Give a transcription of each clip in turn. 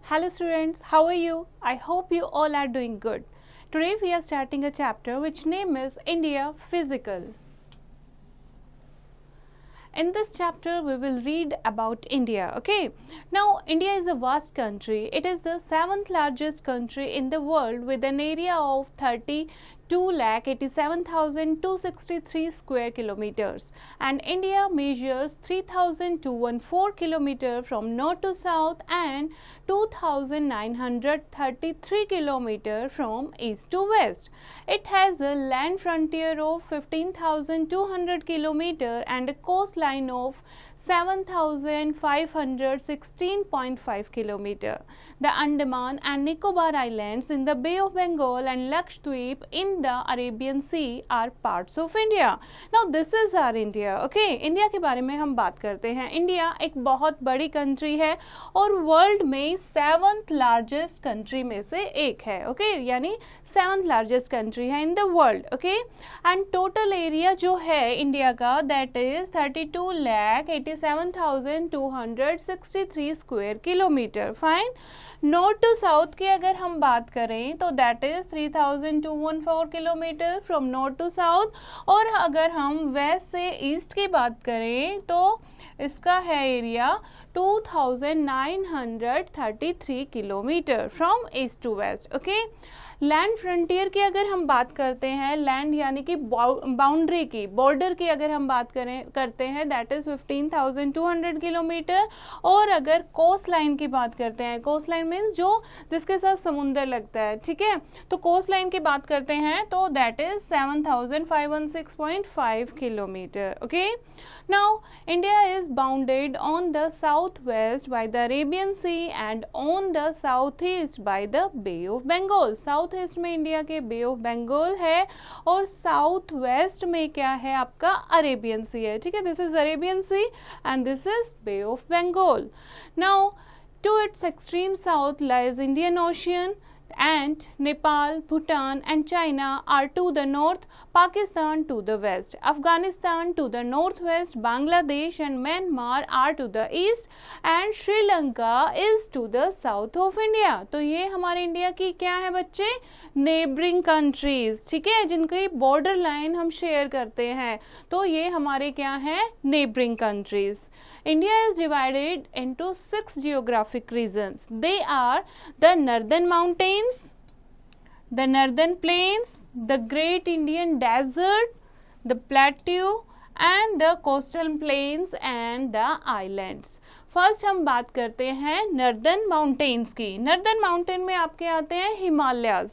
Hello students, how are you? I hope you all are doing good. Today we are starting a chapter which name is India Physical. In this chapter we will read about India. Okay, now India is a vast country. It is the 7th largest country in the world with an area of 32,87,263 square kilometers, and India measures 3,214 kilometers from north to south and 2,933 kilometers from east to west. It has a land frontier of 15,200 kilometers and a coastline of 7,516.5 kilometers. The Andaman and Nicobar Islands in the Bay of Bengal and Lakshadweep in the Arabian Sea are parts of India. Now this is our India. Okay, India के बारे में हम बात करते हैं. India एक बहुत बड़ी कंट्री है और वर्ल्ड में 7th लार्जेस्ट कंट्री में से एक है. ओके, यानी 7th लार्जेस्ट कंट्री है in the world. Okay, and total area जो है इंडिया का that is 32,87,263 square kilometre. Fine. North to south की अगर हम बात करें तो that is 3,214 kilometre from north to south, और अगर हम वेस्ट से ईस्ट की बात करें तो इसका है area 2,933 kilometre from east to west. Okay, land frontier की अगर हम बात करते हैं, लैंड यानी कि बाउंड्री की, बॉर्डर की अगर हम बात करते हैं दैट इज 15,200 किलोमीटर. और अगर कोस्ट लाइन की बात करते हैं, कोस्ट लाइन मीन्स जो जिसके साथ समुंदर लगता है, ठीक है, तो कोस्ट लाइन की बात करते हैं तो that is 7,516.5 kilometre. Okay, now India is bounded on the south west by the Arabian Sea and on the south east by the Bay of Bengal. South east में इंडिया के बे ऑफ बंगाल है और south west में क्या है आपका Arabian सी है. ठीक है, this is Arabian Sea and this is Bay of Bengal. Now to its extreme south lies Indian Ocean and Nepal, Bhutan and China are to the north, Pakistan to the west, Afghanistan to the northwest, Bangladesh and Myanmar are to the east and Sri Lanka is to the south of India. तो ये हमारे India की क्या है बच्चे? Neighbouring countries. ठीक है, जिनकी बॉर्डर लाइन हम शेयर करते हैं, तो ये हमारे क्या है? Neighbouring countries. India is divided into 6 geographic regions. They are the northern mountains, the northern plains, the Great Indian Desert, the plateau and the coastal plains and the islands. First हम बात करते हैं नॉर्दर्न माउंटेन्स की. Northern mountain में आपके आते हैं Himalayas.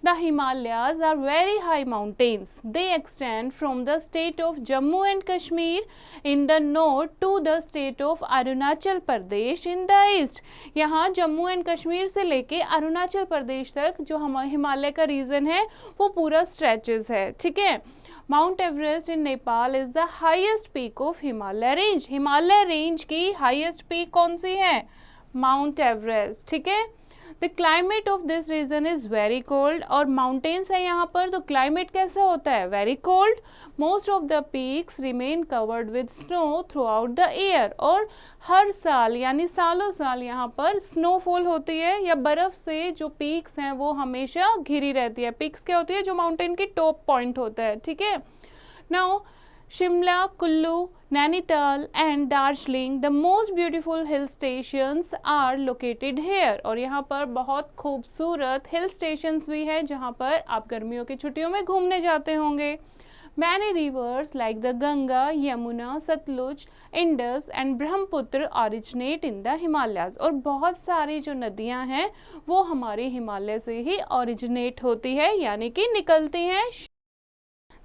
The Himalayas are very high mountains. They extend from the state of Jammu and Kashmir in the north to the state of Arunachal Pradesh in the east. यहाँ Jammu and Kashmir से लेके अरुणाचल प्रदेश तक जो हमारे हिमालय का रीजन है वो पूरा स्ट्रेचेस है. ठीक है, Mount Everest in Nepal is the highest peak of Himalaya range. Himalaya range की हाईएस्ट पीक कौन सी है? Mount Everest. ठीक है, the climate of this region is very cold. और माउंटेन्स है यहाँ पर, तो क्लाइमेट कैसा होता है? Very cold. Most of the peaks remain covered with snow throughout the year. और हर साल यानी सालों साल यहाँ पर स्नोफॉल होती है, या बर्फ से जो पीक्स हैं वो हमेशा घिरी रहती है. पीक्स क्या होती है? जो माउंटेन की टॉप पॉइंट होता है. ठीक है, now Shimla, Kullu, Nainital and Darjeeling, the most beautiful hill stations are located here. और यहाँ पर बहुत खूबसूरत हिल स्टेशंस भी है जहाँ पर आप गर्मियों की छुट्टियों में घूमने जाते होंगे. Many rivers like the Ganga, Yamuna, Satluj, Indus and Brahmaputra originate in the Himalayas. और बहुत सारी जो नदियाँ हैं वो हमारे हिमालय से ही ओरिजिनेट होती है, यानी कि निकलती हैं.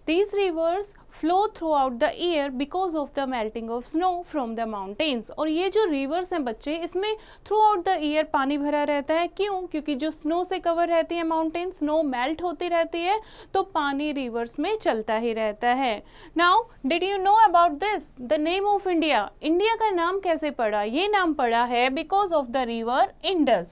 These rivers flow throughout the year because of the melting of snow from the mountains. और ये जो rivers हैं बच्चे, इसमें throughout the year पानी भरा रहता है. क्यों? क्योंकि जो snow से cover रहती है mountains, snow melt होती रहती है, तो पानी rivers में चलता ही रहता है. Now, did you know about this? The name of India. India का नाम कैसे पड़ा? ये नाम पड़ा है because of the river Indus.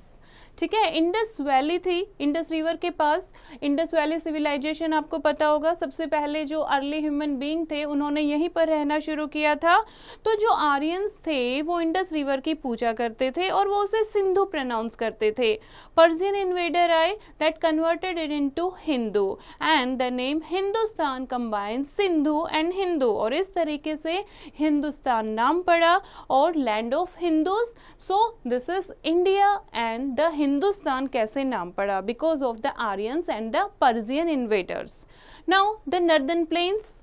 ठीक है। इंडस वैली थी, इंडस रिवर के पास। इंडस वैली सिविलाइजेशन आपको पता होगा, सबसे पहले जो अर्ली ह्यूमन बीइंग थे उन्होंने यहीं पर रहना शुरू किया था। तो जो आर्यंस थे वो इंडस रिवर की पूजा करते थे और वो उसे सिंधु प्रोनाउंस करते थे। पर्शियन इन्वेडर आए that converted it into Hindu and the name Hindustan combine Sindhu and Hindu, और इस तरीके से हिंदुस्तान नाम पड़ा और land of Hindus. So this is India and the Hindustan कैसे नाम पड़ा, because of the Aryans and the Persian invaders. Now the northern plains.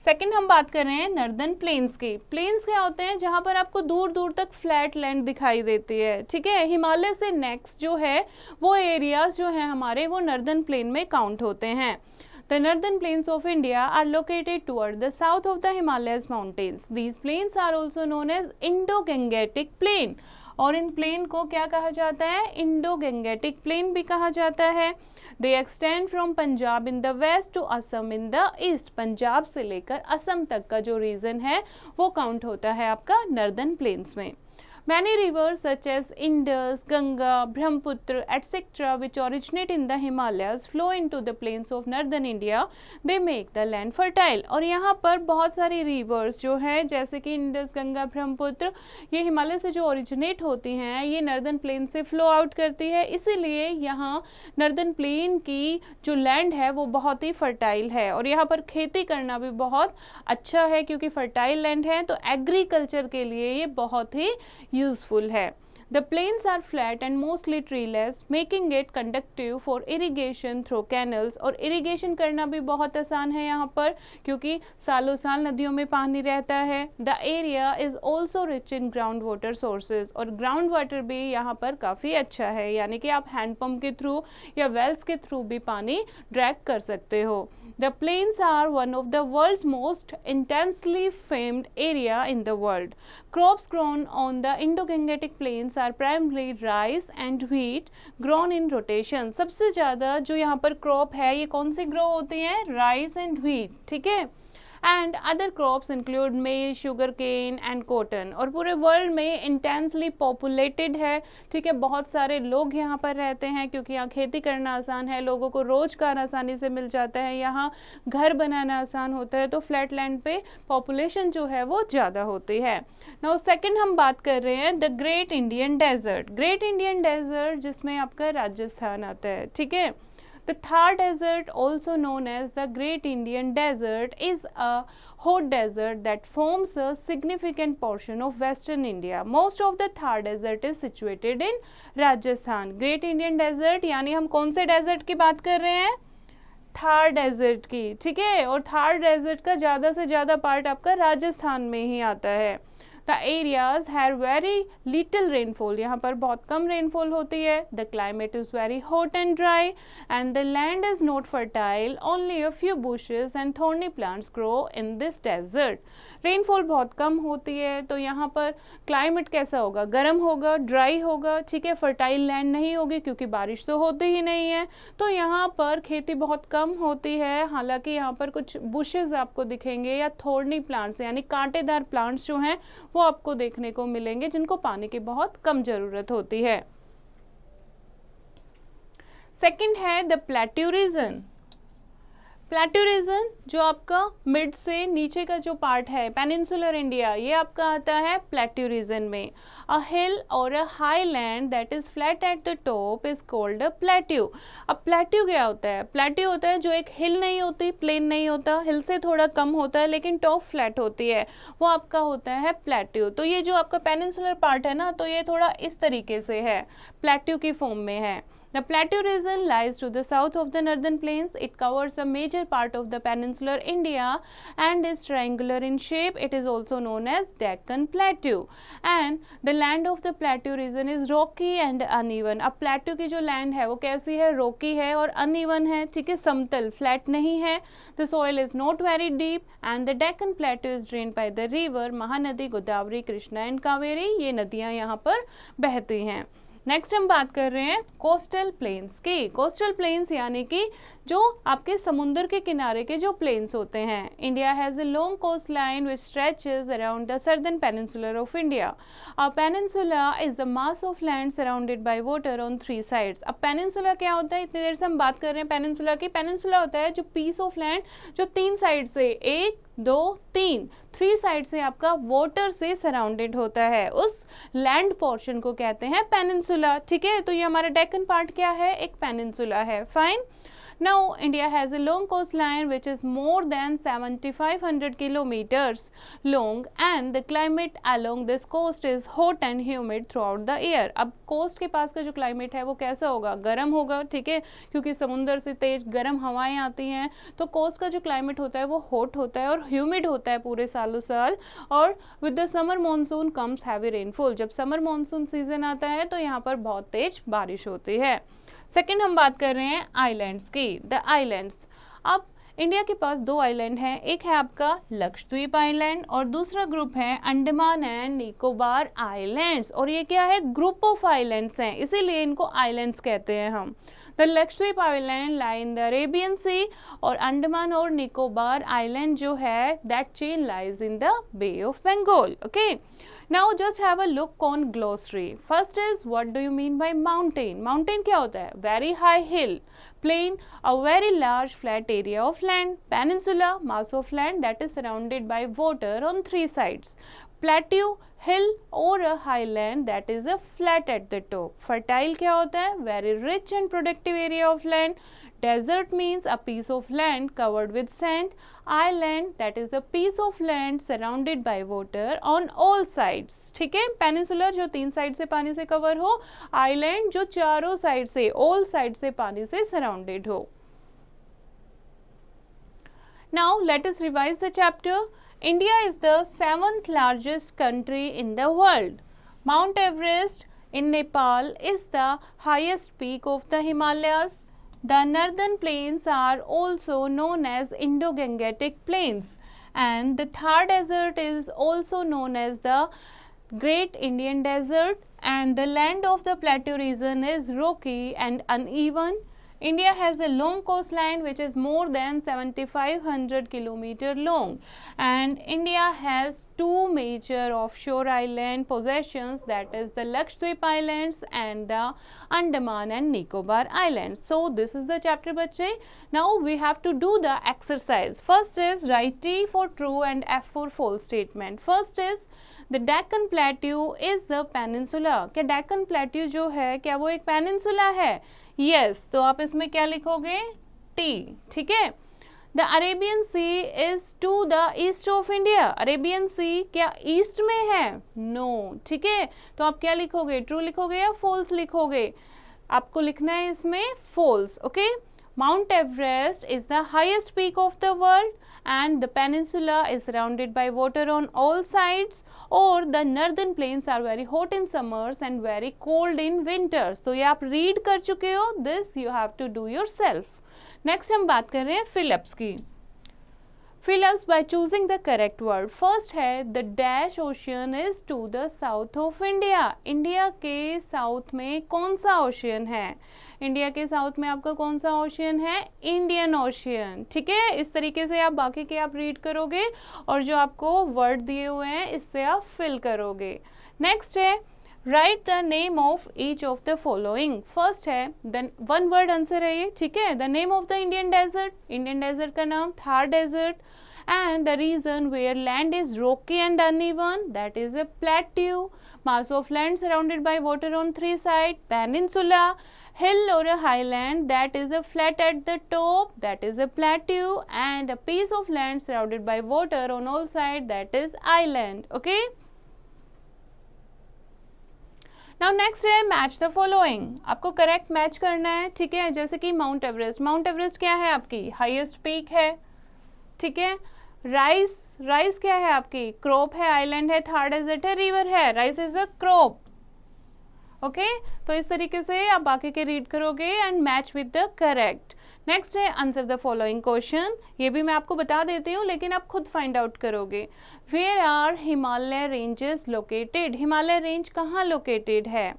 Second हम बात कर रहे हैं नॉर्दर्न प्लेन्स की। प्लेन्स क्या होते हैं, जहां पर आपको दूर दूर तक फ्लैट लैंड दिखाई देती है, ठीक है। हिमालय से नेक्स्ट जो है वो एरियाज जो है हमारे वो नॉर्दर्न प्लेन में काउंट होते हैं। The northern plains of India are located toward the south of the Himalayas mountains. These plains are also known as Indo-Gangetic plain. और इन प्लेन को क्या कहा जाता है, इंडो-गंगेटिक प्लेन भी कहा जाता है। They extend from Punjab in the west to Assam in the east. Punjab से लेकर असम तक का जो रीजन है वो काउंट होता है आपका नॉर्दर्न प्लेन्स में। Many rivers such as Indus, Ganga, Brahmaputra, etc., which originate in the Himalayas, flow into the plains of northern India. They make the land fertile. और यहाँ पर बहुत सारी rivers जो है जैसे कि इंडस, गंगा, ब्रह्मपुत्र, ये हिमालय से जो ओरिजिनेट होती हैं ये नॉर्दर्न प्लेन से फ्लो आउट करती है, इसीलिए यहाँ नॉर्दर्न प्लेन की जो लैंड है वो बहुत ही फर्टाइल है और यहाँ पर खेती करना भी बहुत अच्छा है क्योंकि फर्टाइल लैंड है, तो एग्रीकल्चर के लिए ये बहुत ही यूजफुल है। The plains are flat and mostly treeless, making it conducive for irrigation through canals. और irrigation करना भी बहुत आसान है यहाँ पर क्योंकि सालों साल नदियों में पानी रहता है। The area is also rich in ground water sources. और ground water भी यहाँ पर काफ़ी अच्छा है, यानी कि आप हैंड पंप के थ्रू या वेल्स के थ्रू भी पानी ड्रैग कर सकते हो। The plains are one of the world's most intensely famed area in the world. Crops grown on the Indo-Gangetic plains are primarily rice and wheat grown in rotation. सबसे ज़्यादा जो यहाँ पर क्रॉप है ये कौन सी ग्रो होती हैं, राइस एंड व्हीट, ठीक है। एंड अदर क्रॉप्स इंक्लूड मेज, शुगर केन एंड कॉटन। और पूरे वर्ल्ड में इंटेंसली पॉपुलेटेड है, ठीक है, बहुत सारे लोग यहाँ पर रहते हैं क्योंकि यहाँ खेती करना आसान है, लोगों को रोजगार आसानी से मिल जाता है, यहाँ घर बनाना आसान होता है, तो फ्लैट लैंड पे पॉपुलेशन जो है वो ज़्यादा होती है। नाउ सेकंड हम बात कर रहे हैं the Great Indian Desert. Great Indian Desert जिसमें आपका राजस्थान आता है, ठीक है। The Thar Desert, also known as the Great Indian Desert, is a hot desert that forms a significant portion of Western India. Most of the Thar Desert is situated in Rajasthan. Great Indian Desert यानी हम कौन से desert की बात कर रहे हैं, Thar desert की, ठीक है। और थार डेजर्ट का ज़्यादा से ज़्यादा पार्ट आपका राजस्थान में ही आता है। The areas have very little rainfall. यहाँ पर बहुत कम रेनफॉल होती है. The climate is very hot and dry and the land is not fertile. Only a few bushes and thorny plants grow in this desert. Rainfall बहुत कम होती है तो यहाँ पर क्लाइमेट कैसा होगा, गर्म होगा, ड्राई होगा, ठीक है। फर्टाइल लैंड नहीं होगी क्योंकि बारिश तो होती ही नहीं है, तो यहाँ पर खेती बहुत कम होती है। हालांकि यहाँ पर कुछ बुशेस आपको दिखेंगे या थोर्नी प्लांट्स यानी कांटेदार प्लांट्स जो हैं वो आपको देखने को मिलेंगे जिनको पानी की बहुत कम जरूरत होती है। सेकंड है the plateau region. Plateau region जो आपका मिड से नीचे का जो पार्ट है पेनिनसुलर इंडिया, ये आपका आता है प्लेट्यू रीजन में। अ हिल और a high land that is flat at the top is called a plateau. अब प्लेट्यू क्या होता है, प्लेट्यू होता है जो एक हिल नहीं होती, प्लेन नहीं होता, हिल से थोड़ा कम होता है लेकिन टॉप फ्लैट होती है, वो आपका होता है प्लेट्यू। तो ये जो आपका पेनिनसुलर पार्ट है ना, तो ये थोड़ा इस तरीके से है, प्लेट्यू की फॉर्म में है। The plateau region lies to the south of the northern plains. It covers a major part of the peninsular India and is triangular in shape. It is also known as Deccan Plateau. And the land of the plateau region is rocky and uneven. अब plateau की जो land है वो कैसी है, rocky है और uneven है, ठीक है, समतल, flat नहीं है। The soil is not very deep and the Deccan Plateau is drained by the river Mahanadi, Godavari, Krishna and Kaveri. ये नदियाँ यहाँ पर बहती हैं। नेक्स्ट हम बात कर रहे हैं कोस्टल प्लेन्स की। कोस्टल प्लेन्स यानी कि जो आपके समुद्र के किनारे के जो प्लेन्स होते हैं। India has a long coastline which stretches around the southern peninsular of India. A peninsula is a mass of land surrounded by water on 3 sides. अब पेनिनसुला क्या होता है, इतनी देर से हम बात कर रहे हैं पेनिनसुला की। पेनिनसुला होता है जो पीस ऑफ लैंड जो 3 साइड से, 1 2 3 साइड से आपका वाटर से सराउंडेड होता है, उस लैंड पोर्शन को कहते हैं पेनिनसुला। ठीक है, तो ये हमारा डेक्कन पार्ट क्या है, एक पेनिनसुला है। Fine. Now, India has a long coastline which is more than 7,500 kilometers long and the climate along this coast is hot and humid throughout the year. अब कोस्ट के पास का जो क्लाइमेट है वो कैसा होगा, गर्म होगा। ठीक है, क्योंकि समुंदर से तेज गर्म हवाएं आती हैं, तो कोस्ट का जो क्लाइमेट होता है वो हॉट होता है और ह्यूमिड होता है पूरे सालों साल। और with the summer monsoon comes heavy rainfall. जब समर मानसून सीजन आता है तो यहाँ पर बहुत तेज बारिश होती है। सेकेंड हम बात कर रहे हैं आइलैंड्स की, द आइलैंड्स। अब इंडिया के पास 2 आइलैंड हैं, एक है आपका लक्षद्वीप आइलैंड और दूसरा ग्रुप है अंडमान एंड निकोबार आइलैंड्स। और ये क्या है, ग्रुप ऑफ आइलैंड्स हैं, इसीलिए इनको आइलैंड्स कहते हैं हम। The Lakshadweep island lie in the Arabian Sea और अंडमान और निकोबार आइलैंड जो है that chain lies in the Bay of Bengal. Okay, now just have a look on glossary. First is what do you mean by mountain? Mountain क्या होता है, very high hill, plain, a very large flat area of land. Peninsula, mass of land that is surrounded by water on 3 sides. Plateau, hill or a highland that is a flat at the top. Fertile क्या होता है, very rich and productive area of land. Desert means a piece of land covered with sand. Island that is a piece of land surrounded by water on all sides. ठीक है, peninsular जो 3 side से पानी से cover हो, island जो चारों side से, ऑल साइड से पानी से सराउंडेड हो। Now let us revise the chapter. India is the 7th largest country in the world. Mount Everest in Nepal is the highest peak of the Himalayas. The northern plains are also known as Indo-Gangetic Plains, and the Thar Desert is also known as the Great Indian Desert, and the land of the plateau region is rocky and uneven. India has a long coastline which is more than 7,500 kilometer long, and India has 2 major offshore island possessions, that is the Lakshadweep Islands and the Andaman and Nicobar Islands. So this is the chapter बच्चे. Now we have to do the exercise. First is write T for true and F for false statement. First is the Deccan Plateau is a peninsula. क्या Deccan Plateau जो है क्या वो एक peninsula है? Yes, तो आप इसमें क्या लिखोगे, T। ठीक है, the Arabian Sea is to the east of India. Arabian Sea क्या ईस्ट में है? नो। ठीक है, तो आप क्या लिखोगे, ट्रू लिखोगे या फॉल्स लिखोगे? आपको लिखना है इसमें false. Okay, Mount Everest is the highest peak of the world and the peninsula is surrounded by water on all sides, or the northern plains are very hot in summers and very cold in winters. तो ये आप read कर चुके हो, this you have to do yourself. Next हम बात कर रहे हैं फिलअप्स की। Fill-ups by choosing the correct word. First है the dash ocean is to the south of India. India के साउथ में कौन सा ओशियन है? इंडिया के साउथ में आपका कौन सा ओशियन है? Indian ocean. ठीक है, इस तरीके से आप बाकी के आप रीड करोगे और जो आपको वर्ड दिए हुए हैं इससे आप फिल करोगे। नेक्स्ट है right the name of each of the following. First है वन वर्ड आंसर है ये। ठीक है, the name of the Indian desert, Indian desert का नाम Thar desert, and the region where land is rocky and uneven, that is a plateau. Mass of land surrounded by water on 3 sides, peninsula. Hill or a highland, that is a flat at the top, that is a plateau, and a piece of land surrounded by water on all sides, that is island. Okay, now next है match the following. आपको correct match करना है। ठीक है, जैसे कि mount Everest, mount Everest क्या है आपकी हाईएस्ट पीक है। ठीक है, राइस क्या है आपकी क्रॉप है, आइलैंड है, थार डेजर्ट है, रिवर है, rice is a crop. Okay, तो इस तरीके से आप बाकी के रीड करोगे and match with the correct. Next है आंसर द फॉलोइंग क्वेश्चन। ये भी मैं आपको बता देती हूँ लेकिन आप खुद फाइंड आउट करोगे। Where are Himalaya ranges located? Himalaya range कहाँ लोकेटेड है?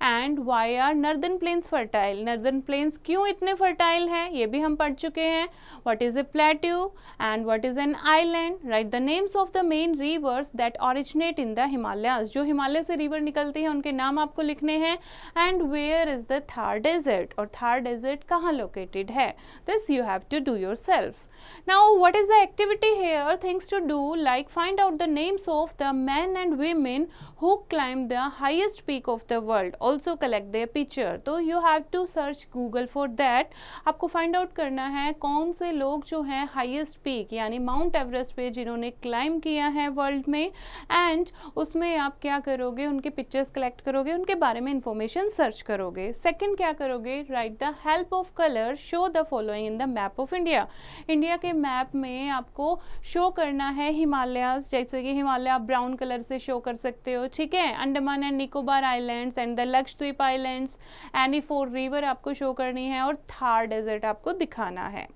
And why are northern plains fertile, northern plains क्यों इतने फर्टाइल हैं ये भी हम पढ़ चुके हैं. What is a plateau and what is an island. Right the names of the main rivers that originate in the Himalayas, जो हिमालय से रिवर निकलती है उनके नाम आपको लिखने हैं. And where is the Thar desert, और थार डेजर्ट कहाँ लोकेटेड है. This you have to do yourself. Now what is the activity here? Things to do like find out the names of the men and women who climbed the highest peak of the world. Also collect their picture. तो you have to search Google for that. आपको find out करना है कौन से लोग जो हैं highest peak यानी माउंट एवरेस्ट पे जिन्होंने क्लाइम किया है वर्ल्ड में, एंड उसमें आप क्या करोगे, उनके पिक्चर्स कलेक्ट करोगे, उनके बारे में इंफॉर्मेशन सर्च करोगे. सेकेंड क्या करोगे, right the help of colour show the following in the map of India. India के मैप में आपको शो करना है हिमालयाज, जैसे कि हिमालय आप ब्राउन कलर से शो कर सकते हो. ठीक है, Andaman and Nicobar islands and the Lakshadweep islands, any 4 river आपको शो करनी है, और थार डेजर्ट आपको दिखाना है.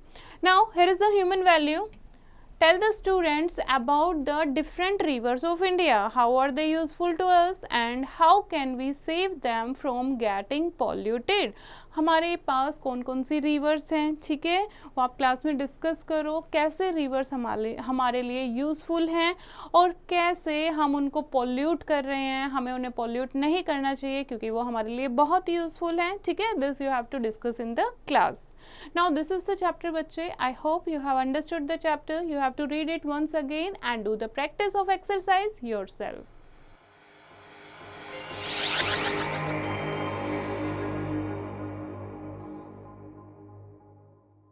Now here is the human value. Tell the students about the different rivers of India. How are they useful to us and how can we save them from getting polluted? हमारे पास कौन कौन सी reverse हैं, ठीक है, वो आप class में discuss करो. कैसे रिवर्स हमारे लिए यूज़फुल हैं और कैसे हम उनको पॉल्यूट कर रहे हैं. हमें उन्हें पॉल्यूट नहीं करना चाहिए क्योंकि वो हमारे लिए बहुत यूज़फुल हैं. ठीक है, this you have to discuss in the class. Now this is the chapter बच्चे. I hope you have understood the chapter. You have to read it once again and do the practice of exercise yourself.